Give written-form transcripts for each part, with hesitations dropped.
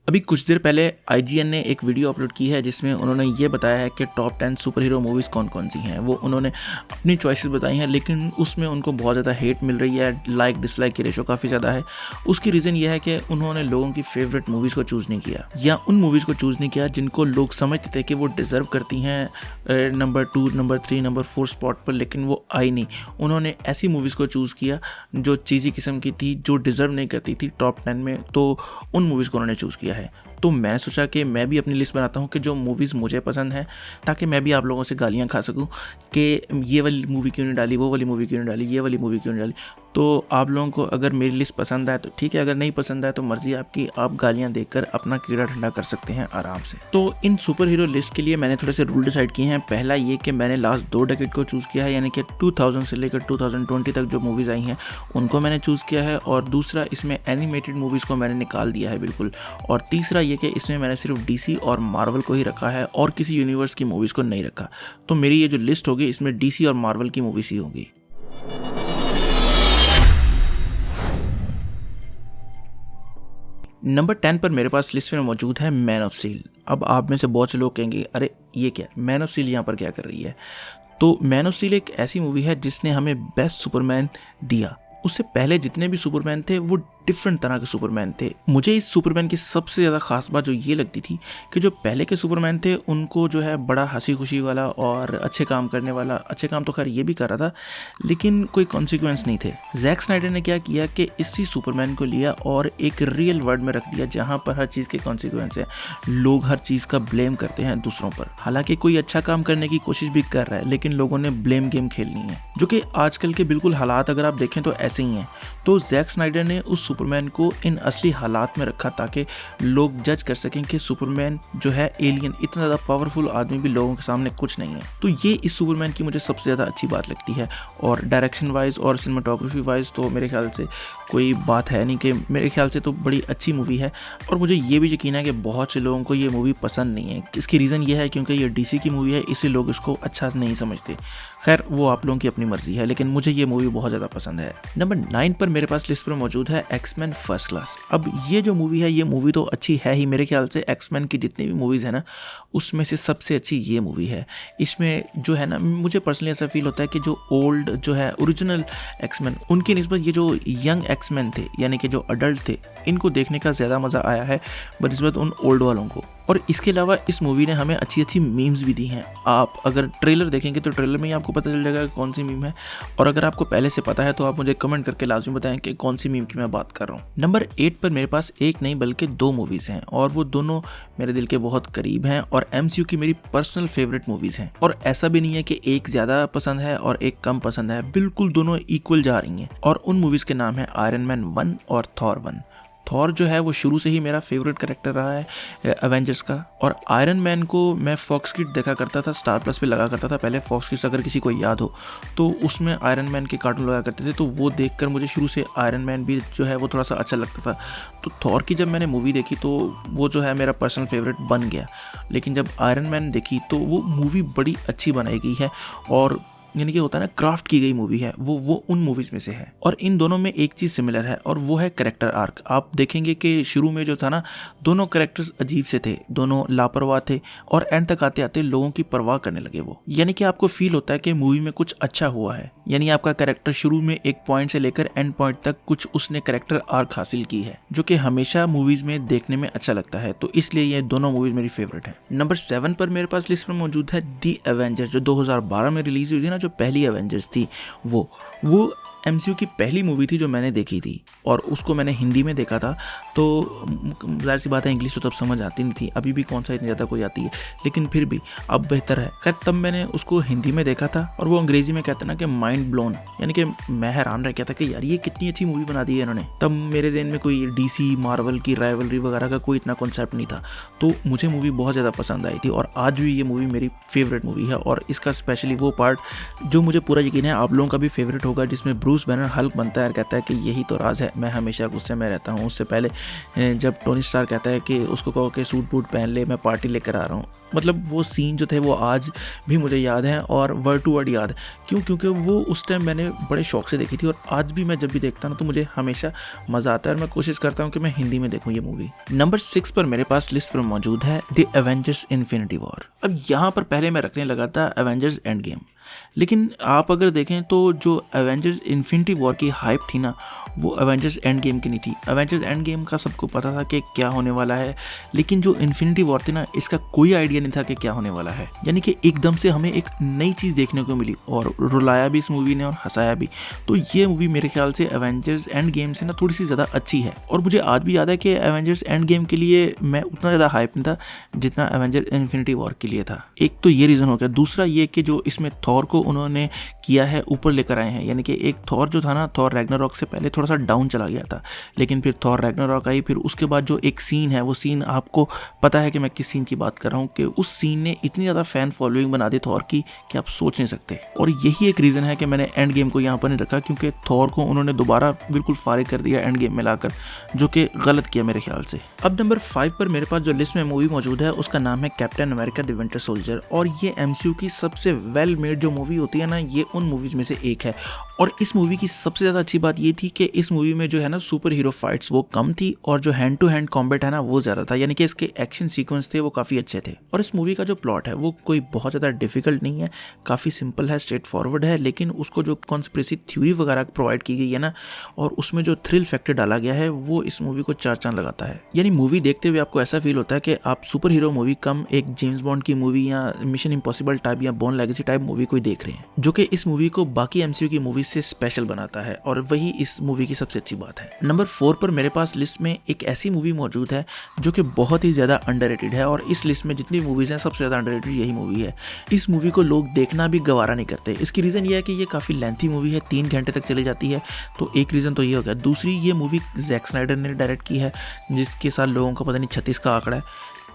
अभी कुछ देर पहले IGN ने एक वीडियो अपलोड की है जिसमें उन्होंने ये बताया है कि टॉप 10 सुपर हीरो मूवीज़ कौन कौन सी हैं। वो उन्होंने अपनी चॉइसेस बताई हैं, लेकिन उसमें उनको बहुत ज़्यादा हेट मिल रही है, लाइक डिसलाइक की रेशो काफ़ी ज़्यादा है। उसकी रीज़न ये है कि उन्होंने लोगों की फेवरेट मूवीज़ को चूज़ नहीं किया, या उन मूवीज़ को चूज़ नहीं किया जिनको लोग समझते थे कि वो डिज़र्व करती हैं नंबर 2, नंबर 3, नंबर 4 स्पॉट पर, लेकिन वो आई नहीं। उन्होंने ऐसी मूवीज़ को चूज़ किया जो चीज़ी किस्म की थी, जो डिज़र्व नहीं करती थी टॉप 10 में, तो उन मूवीज़ को उन्होंने चूज़ किया है। तो मैंने सोचा कि मैं भी अपनी लिस्ट बनाता हूँ कि जो मूवीज़ मुझे पसंद है, ताकि मैं भी आप लोगों से गालियाँ खा सकूँ कि ये वाली मूवी क्यों नहीं डाली, वो वाली मूवी क्यों नहीं डाली, ये वाली मूवी क्यों नहीं डाली। तो आप लोगों को अगर मेरी लिस्ट पसंद आए तो ठीक है, अगर नहीं पसंद आए तो मर्ज़ी आपकी, आप गालियाँ देकर अपना कीड़ा ठंडा कर सकते हैं आराम से। तो इन सुपर हीरो लिस्ट के लिए मैंने थोड़े से रूल डिसाइड किए हैं। पहला ये कि मैंने लास्ट 2 डेकेड को चूज़ किया है, यानी कि 2000 से लेकर 2020 तक जो मूवीज़ आई हैं उनको मैंने चूज़ किया है। और दूसरा, इसमें एनिमेटेड मूवीज़ को मैंने निकाल दिया है बिल्कुल। और तीसरा ये कि इसमें मैंने सिर्फ DC और मार्वल को ही रखा है और किसी यूनिवर्स की मूवीज़ को नहीं रखा। तो मेरी ये जो लिस्ट होगी इसमें DC और मार्वल की मूवीज़ ही होगी। नंबर 10 पर मेरे पास लिस्ट में मौजूद है मैन ऑफ स्टील। अब आप में से बहुत से लोग कहेंगे, अरे ये क्या, मैन ऑफ स्टील यहाँ पर क्या कर रही है? तो मैन ऑफ स्टील एक ऐसी मूवी है जिसने हमें बेस्ट सुपरमैन दिया। उससे पहले जितने भी सुपरमैन थे वो डिफरेंट तरह के सुपरमैन थे। मुझे इस सुपरमैन की सबसे ज़्यादा खास बात जो ये लगती थी कि जो पहले के सुपरमैन थे उनको जो है बड़ा हंसी खुशी वाला और अच्छे काम करने वाला, अच्छे काम तो खैर ये भी कर रहा था, लेकिन कोई कॉन्सिक्वेंस नहीं थे। जैक स्नाइडर ने क्या किया कि इसी सुपरमैन को लिया और एक रियल वर्ल्ड में रख दिया जहाँ पर हर चीज़ के कॉन्सिक्वेंस है। लोग हर चीज़ का ब्लेम करते हैं दूसरों पर, हालांकि कोई अच्छा काम करने की कोशिश भी कर रहा है, लेकिन लोगों ने ब्लेम गेम खेलनी है, जो कि आजकल के बिल्कुल हालात अगर आप देखें तो ऐसे ही हैं। तो जैक स्नाइडर ने उस सुपरमैन को इन असली हालात में रखा ताकि लोग जज कर सकें कि सुपरमैन जो है एलियन, इतना ज़्यादा पावरफुल आदमी भी लोगों के सामने कुछ नहीं है। तो ये इस सुपरमैन की मुझे सबसे ज़्यादा अच्छी बात लगती है। और डायरेक्शन वाइज और सिनेमाटोग्राफी वाइज तो मेरे ख्याल से कोई बात है नहीं, कि मेरे ख्याल से तो बड़ी अच्छी मूवी है। और मुझे ये भी यकीन है कि बहुत से लोगों को ये मूवी पसंद नहीं है। इसकी रीज़न ये है क्योंकि ये DC की मूवी है, इसलिए लोग इसको अच्छा नहीं समझते। खैर वो आप लोगों की अपनी मर्जी है, लेकिन मुझे ये मूवी बहुत ज़्यादा पसंद है। नंबर 9 पर मेरे पास लिस्ट पर मौजूद है एक्समैन फर्स्ट क्लास। अब ये जो मूवी है, ये मूवी तो अच्छी है ही, मेरे ख्याल से एक्समैन की जितनी भी मूवीज़ है ना उसमें से सबसे अच्छी ये मूवी है। इसमें जो है ना, मुझे पर्सनली ऐसा फील होता है कि जो ओल्ड जो है ओरिजिनल एक्समैन, उनकी निस्बत ये जो यंग एक्समैन थे, यानी कि जो अडल्ट थे, इनको देखने का ज़्यादा मज़ा आया है बनिस्बत उन ओल्ड वालों को। और इसके अलावा इस मूवी ने हमें अच्छी अच्छी मीम्स भी दी हैं। आप अगर ट्रेलर देखेंगे तो ट्रेलर में ही आपको पता चल जाएगा कि कौन सी मीम है, और अगर आपको पहले से पता है तो आप मुझे कमेंट करके लाजमी बताएं कि कौन सी मीम की मैं बात कर रहा हूँ। नंबर 8 पर मेरे पास एक नहीं बल्कि 2 मूवीज़ हैं, और वो दोनों मेरे दिल के बहुत करीब हैं और MCU की मेरी पर्सनल फेवरेट मूवीज़ हैं। और ऐसा भी नहीं है कि एक ज़्यादा पसंद है और एक कम पसंद है, बिल्कुल दोनों इक्वल जा रही हैं। और उन मूवीज़ के नाम है आयरन मैन 1 और थॉर 1। थॉर जो है वो शुरू से ही मेरा फेवरेट कैरेक्टर रहा है एवेंजर्स का। और आयरन मैन को मैं फॉक्स किड देखा करता था, स्टार प्लस पे लगा करता था पहले। फॉक्स किड्स अगर किसी को याद हो तो उसमें आयरन मैन के कार्टून लगा करते थे, तो वो देखकर मुझे शुरू से आयरन मैन भी जो है वो थोड़ा सा अच्छा लगता था। तो थॉर की जब मैंने मूवी देखी तो वो जो है मेरा पर्सनल फेवरेट बन गया। लेकिन जब आयरन मैन देखी तो वो मूवी बड़ी अच्छी बनाई गई है, और यानी कि होता है ना, क्राफ्ट की गई मूवी है वो उन मूवीज़ में से है। और इन दोनों में एक चीज़ सिमिलर है, और वो है कैरेक्टर आर्क। आप देखेंगे कि शुरू में जो था ना, दोनों कैरेक्टर्स अजीब से थे, दोनों लापरवाह थे, और एंड तक आते आते लोगों की परवाह करने लगे वो। यानी कि आपको फील होता है कि मूवी में कुछ अच्छा हुआ है, यानी आपका कैरेक्टर शुरू में एक पॉइंट से लेकर एंड पॉइंट तक कुछ उसने कैरेक्टर आर्क हासिल की है, जो कि हमेशा मूवीज़ में देखने में अच्छा लगता है। तो इसलिए ये दोनों मूवीज़ मेरी फेवरेट है। नंबर 7 पर मेरे पास लिस्ट में मौजूद है दी एवेंजर्स, जो 2012 में रिलीज हुई थी ना, जो पहली एवेंजर्स थी। वो MCU की पहली मूवी थी जो मैंने देखी थी, और उसको मैंने हिंदी में देखा था। तो जाहिर सी बात है, इंग्लिश तो तब समझ आती नहीं थी, अभी भी कौन सा इतनी ज़्यादा कोई आती है, लेकिन फिर भी अब बेहतर है। खैर तब मैंने उसको हिंदी में देखा था, और वो अंग्रेज़ी में कहते हैं ना कि माइंड ब्लोन, यानी कि मैं हैरान रह गया था कि यार ये कितनी अच्छी मूवी बना दी है इन्होंने। तब मेरे ज़हन में कोई DC मार्वल की राइवलरी वगैरह का कोई इतना कॉन्सेप्ट नहीं था। तो मुझे मूवी बहुत ज़्यादा पसंद आई थी, और आज भी ये मूवी मेरी फेवरेट मूवी है। और इसका स्पेशली वो पार्ट जो मुझे पूरा यकीन है आप लोगों का भी फेवरेट होगा, जिसमें ब्रूस ब्रूस बैनर हल्क बनता है और कहता है कि यही तो राज है, मैं हमेशा गुस्से में रहता हूँ। उससे पहले जब टोनी स्टार्क कहता है कि उसको कहो कि सूट बूट पहन ले, मैं पार्टी लेकर आ रहा हूँ। मतलब वो सीन जो थे वो आज भी मुझे याद है और वर्ड टू वर्ड याद है। क्यों? क्योंकि वो उस टाइम मैंने बड़े शौक से देखी थी और आज भी मैं जब भी देखता हूँ तो मुझे हमेशा मज़ा आता है और मैं कोशिश करता हूँ कि मैं हिंदी में देखूँ ये मूवी। नंबर 6 पर मेरे पास लिस्ट पर मौजूद है द एवेंजर्स इन्फिनिटी वॉर। अब यहाँ पर पहले मैं रखने लगा था एवेंजर्स एंड गेम, लेकिन आप अगर देखें तो जो एवेंजर्स इन्फिनिटी वॉर की हाइप थी ना, वो एवेंजर्स एंड गेम की नहीं थी। एवेंजर्स एंड गेम का सबको पता था कि क्या होने वाला है, लेकिन जो इन्फिनिटी वॉर थी ना, इसका कोई आइडिया नहीं था कि क्या होने वाला है। यानी कि एकदम से हमें एक नई चीज़ देखने को मिली और रुलाया भी इस मूवी ने और हंसाया भी। तो ये मूवी मेरे ख्याल से एवेंजर्स एंड गेम से ना थोड़ी सी ज़्यादा अच्छी है। और मुझे आज भी याद है कि एवेंजर्स एंड गेम के लिए मैं उतना ज़्यादा हाइप नहीं था जितना एवेंजर्स इन्फिनिटी वॉर के लिए था। एक तो ये रीज़न हो गया। दूसरा ये कि जो इसमें थॉर को उन्होंने किया है ऊपर लेकर आए हैं। यानी कि एक थॉर जो था ना, थॉर रैग्नारॉक से पहले थोड़ा सा डाउन चला गया था, लेकिन फिर थॉर रैग्नारॉक आई। फिर उसके बाद जो एक सीन है, वो सीन आपको पता है कि मैं किस सीन की बात कर रहा हूँ, कि उस सीन ने इतनी ज़्यादा फैन फॉलोइंग बना दी थॉर की कि आप सोच नहीं सकते। और यही एक रीज़न है कि मैंने एंड गेम को यहाँ पर नहीं रखा, क्योंकि थॉर को उन्होंने दोबारा बिल्कुल फारिग कर दिया एंड गेम में लाकर, जो कि गलत किया मेरे ख्याल से। अब नंबर 5 पर मेरे पास जो लिस्ट में मूवी मौजूद है उसका नाम है captain America the winter soldier. और ये MCU की सबसे वेल मेड जो मूवी होती है ना, ये उन मूवीज़ में से एक है। और इस मूवी की सबसे ज़्यादा अच्छी बात ये थी कि इस मूवी में जो है ना सुपर हीरो फाइट्स वो कम थी और जो हैंड टू हैंड कॉम्बैट है ना वो ज़्यादा था। यानी कि इसके एक्शन सीक्वेंस थे वो काफ़ी अच्छे थे। और इस मूवी का जो प्लॉट है वो कोई बहुत ज़्यादा डिफिकल्ट नहीं है, काफ़ी सिंपल है, स्ट्रेट फॉरवर्ड है, लेकिन उसको जो कॉन्स्पिरेसी थ्योरी वगैरह प्रोवाइड की गई है ना, और उसमें जो थ्रिल फैक्टर डाला गया है, वो इस मूवी को 4 चांद लगाता है। यानी मूवी देखते हुए आपको ऐसा फील होता है कि आप सुपर हीरो मूवी कम एक जेम्स बॉन्ड की मूवी या मिशन इम्पॉसिबल टाइप या बॉर्न लेगेसी टाइप मूवी कोई देख रहे हैं, जो कि इस मूवी को बाकी MCU की मूवी से स्पेशल बनाता है। और वही इस मूवी की सबसे अच्छी बात है। नंबर 4 पर मेरे पास लिस्ट में एक ऐसी मूवी मौजूद है जो कि बहुत ही ज़्यादा अंडररेटेड है, और इस लिस्ट में जितनी मूवीज़ हैं सबसे ज़्यादा अंडररेटेड यही मूवी है। इस मूवी को लोग देखना भी गवारा नहीं करते। इसकी रीज़न ये है कि ये काफ़ी लेंथी मूवी है, 3 घंटे तक चली जाती है, तो एक रीज़न तो ये हो गया। दूसरी, ये मूवी जैक स्नाइडर ने डायरेक्ट की है, जिसके साथ लोगों का पता नहीं 36 का आंकड़ा है।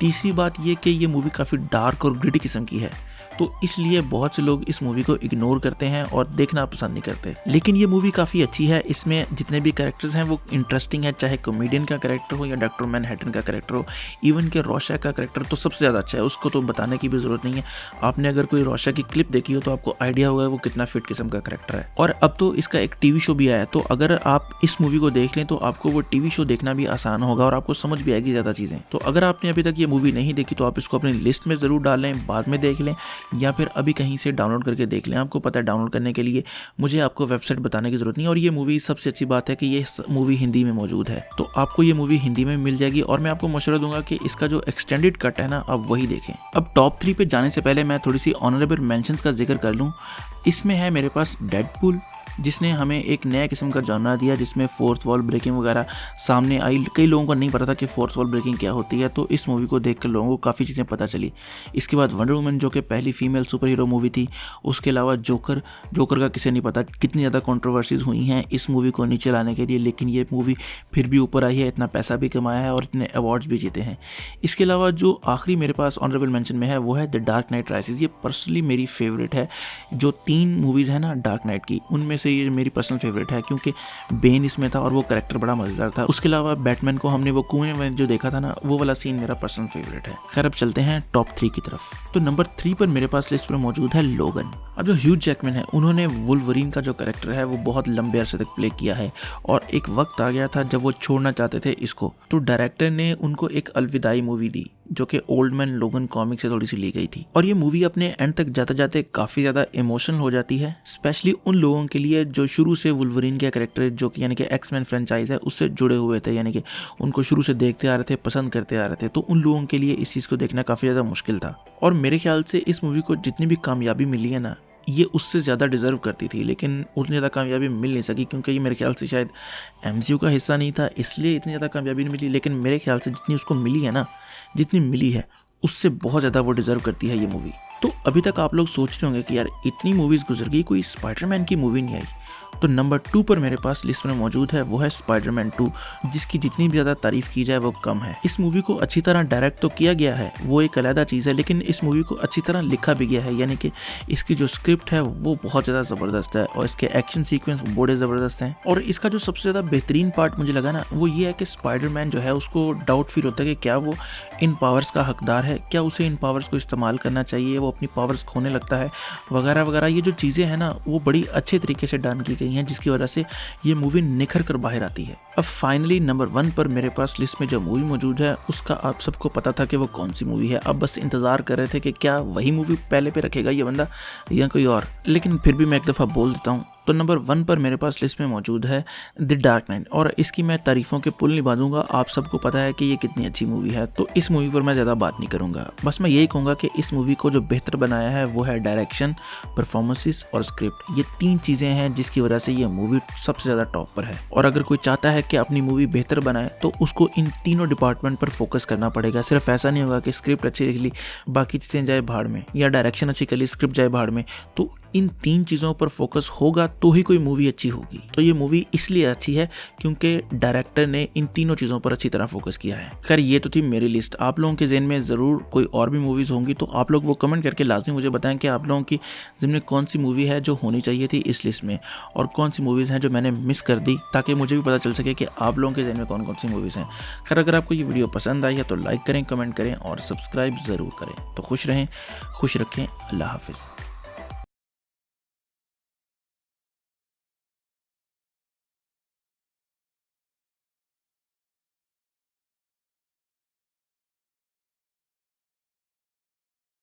तीसरी बात ये कि ये मूवी काफ़ी डार्क और ग्रिटी किस्म की है, तो इसलिए बहुत से लोग इस मूवी को इग्नोर करते हैं और देखना पसंद नहीं करते। लेकिन ये मूवी काफ़ी अच्छी है। इसमें जितने भी कैरेक्टर्स हैं वो इंटरेस्टिंग है, चाहे कॉमेडियन का कैरेक्टर हो या डॉक्टर मैनहट्टन का कैरेक्टर हो, इवन के रोशा का कैरेक्टर तो सबसे ज़्यादा अच्छा है, उसको तो बताने की भी ज़रूरत नहीं है। आपने अगर कोई रोशा की क्लिप देखी हो तो आपको आइडिया होगा वो कितना फिट किस्म का कैरेक्टर है। और अब तो इसका एक TV शो भी आया है, तो अगर आप इस मूवी को देख लें तो आपको वो TV शो देखना भी आसान होगा और आपको समझ भी आएगी ज़्यादा चीज़ें। तो अगर आपने अभी तक ये मूवी नहीं देखी तो आप इसको अपनी लिस्ट में ज़रूर डाल लें, बाद में देख लें, या फिर अभी कहीं से डाउनलोड करके देख लें। आपको पता है डाउनलोड करने के लिए मुझे आपको वेबसाइट बताने की ज़रूरत नहीं है। और ये मूवी सबसे अच्छी बात है कि ये मूवी हिंदी में मौजूद है, तो आपको ये मूवी हिंदी में मिल जाएगी। और मैं आपको मशवरा दूंगा कि इसका जो एक्सटेंडेड कट है ना, आप वही देखें। अब टॉप 3 पे जाने से पहले मैं थोड़ी सी ऑनरेबल मेंशंस का जिक्र कर लूँ। इसमें है मेरे पास डेडपूल, जिसने हमें एक नया किस्म का जॉनरा दिया, जिसमें फोर्थ वॉल ब्रेकिंग वगैरह सामने आई। कई लोगों को नहीं पता था कि फोर्थ वॉल ब्रेकिंग क्या होती है, तो इस मूवी को देखकर लोगों को काफ़ी चीज़ें पता चली। इसके बाद वंडर वुमन, जो कि पहली फीमेल सुपर हीरो मूवी थी। उसके अलावा जोकर का किसे नहीं पता कितनी ज़्यादा कंट्रोवर्सीज हुई हैं इस मूवी को नीचे लाने के लिए, लेकिन ये मूवी फिर भी ऊपर आई है, इतना पैसा भी कमाया है और इतने अवार्ड्स भी जीते हैं। इसके अलावा जो आखिरी मेरे पास ऑनरेबल मेंशन में है वो है द डार्क नाइट राइसेस। ये पर्सनली मेरी फेवरेट है। जो 3 मूवीज़ हैं ना डार्क नाइट की, उनमें से ये मेरी पर्सनल फेवरेट है, क्योंकि बेन इसमें था और वो कैरेक्टर बड़ा मजेदार था। उसके अलावा बैटमैन को हमने वो कुएं में जो देखा था ना, वो वाला सीन मेरा पर्सनल फेवरेट है। खैर अब चलते हैं टॉप 3 की तरफ। तो नंबर 3 पर मेरे पास लिस्ट पर मौजूद है लोगन। अब जो ह्यूज जैकमैन है, उन्होंने वुल्वरीन का जो कैरेक्टर है वो बहुत लंबे अरसे तक प्ले किया है, और एक वक्त आ गया था जब वो छोड़ना चाहते थे इसको, तो डायरेक्टर ने उनको एक अलविदाई मूवी दी, जो कि ओल्ड मैन लोगन कॉमिक से थोड़ी सी ली गई थी। और ये मूवी अपने एंड तक जाते जाते काफ़ी ज़्यादा इमोशनल हो जाती है, स्पेशली उन लोगों के लिए जो शुरू से वुल्वरीन के कैरेक्टर, जो कि यानी कि एक्समैन फ्रेंचाइज है, उससे जुड़े हुए थे, यानी कि उनको शुरू से देखते आ रहे थे, पसंद करते आ रहे थे। तो उन लोगों के लिए इस चीज़ को देखना काफ़ी ज़्यादा मुश्किल था। और मेरे ख्याल से इस मूवी को जितनी भी कामयाबी मिली है ना, ये उससे ज़्यादा डिज़र्व करती थी, लेकिन उतनी ज़्यादा कामयाबी मिल नहीं सकी, क्योंकि ये मेरे ख्याल से शायद MCU का हिस्सा नहीं था, इसलिए इतनी ज़्यादा कामयाबी नहीं मिली। लेकिन मेरे ख्याल से जितनी उसको मिली है ना, जितनी मिली है, उससे बहुत ज़्यादा वो डिज़र्व करती है ये मूवी। तो अभी तक आप लोग सोच रहे होंगे कि यार इतनी मूवीज़ गुजर गई, कोई स्पाइडरमैन की मूवी नहीं आई। तो नंबर 2 पर मेरे पास लिस्ट में मौजूद है वो है स्पाइडरमैन 2, जिसकी जितनी भी ज़्यादा तारीफ की जाए वो कम है। इस मूवी को अच्छी तरह डायरेक्ट तो किया गया है, वो एक अलग चीज़ है, लेकिन इस मूवी को अच्छी तरह लिखा भी गया है, यानी कि इसकी जो स्क्रिप्ट है वो बहुत ज़्यादा ज़बरदस्त है और इसके एक्शन सीक्वेंस बड़े ज़बरदस्त हैं। और इसका जो सबसे ज़्यादा बेहतरीन पार्ट मुझे लगा ना, वो ये है कि स्पाइडरमैन जो है उसको डाउट फील होता है कि क्या वो इन पावर्स का हकदार है, क्या उसे इन पावर्स को इस्तेमाल करना चाहिए, वो अपनी पावर्स खोने लगता है वगैरह वगैरह। ये जो चीज़ें हैं ना वो बड़ी अच्छे तरीके से डन की गई हैं, जिसकी वजह से ये मूवी निखर कर बाहर आती है। अब फाइनली नंबर 1 पर मेरे पास लिस्ट में जो मूवी मौजूद है उसका आप सबको पता था कि वो कौन सी मूवी है। अब बस इंतज़ार कर रहे थे कि क्या वही मूवी पहले पे रखेगा ये बंदा या कोई और, लेकिन फिर भी मैं एक दफ़ा बोल देता हूँ। तो नंबर 1 पर मेरे पास लिस्ट में मौजूद है द डार्क नाइट, और इसकी मैं तारीफ़ों के पुल नहीं बांधूंगा, आप सबको पता है कि ये कितनी अच्छी मूवी है, तो इस मूवी पर मैं ज़्यादा बात नहीं करूँगा। बस मैं यही कहूँगा कि इस मूवी को जो बेहतर बनाया है वो है डायरेक्शन, परफॉर्मेंसेस और स्क्रिप्ट। ये 3 चीज़ें हैं जिसकी वजह से ये मूवी सबसे ज़्यादा टॉप पर है। और अगर कोई चाहता है कि अपनी मूवी बेहतर बनाए तो उसको इन तीनों डिपार्टमेंट पर फोकस करना पड़ेगा। सिर्फ ऐसा नहीं होगा कि स्क्रिप्ट अच्छी लिख ली बाकी चीज़ें जाए भाड़ में, या डायरेक्शन अच्छी कर ली स्क्रिप्ट जाए भाड़ में। तो इन 3 चीज़ों पर फोकस होगा तो ही कोई मूवी अच्छी होगी। तो ये मूवी इसलिए अच्छी है क्योंकि डायरेक्टर ने इन तीनों चीज़ों पर अच्छी तरह फोकस किया है। खैर ये तो थी मेरी लिस्ट। आप लोगों के ज़हन में ज़रूर कोई और भी मूवीज़ होंगी, तो आप लोग वो कमेंट करके लाजमी मुझे बताएं कि आप लोगों की ज़हन में कौन सी मूवी है जो होनी चाहिए थी इस लिस्ट में, और कौन सी मूवीज़ हैं जो मैंने मिस कर दी, ताकि मुझे भी पता चल सके कि आप लोगों के ज़हन में कौन कौन सी मूवीज़ हैं। खैर अगर आपको ये वीडियो पसंद आई है तो लाइक करें, कमेंट करें और सब्सक्राइब ज़रूर करें। तो खुश रहें, खुश रखें, अल्लाह हाफिज़।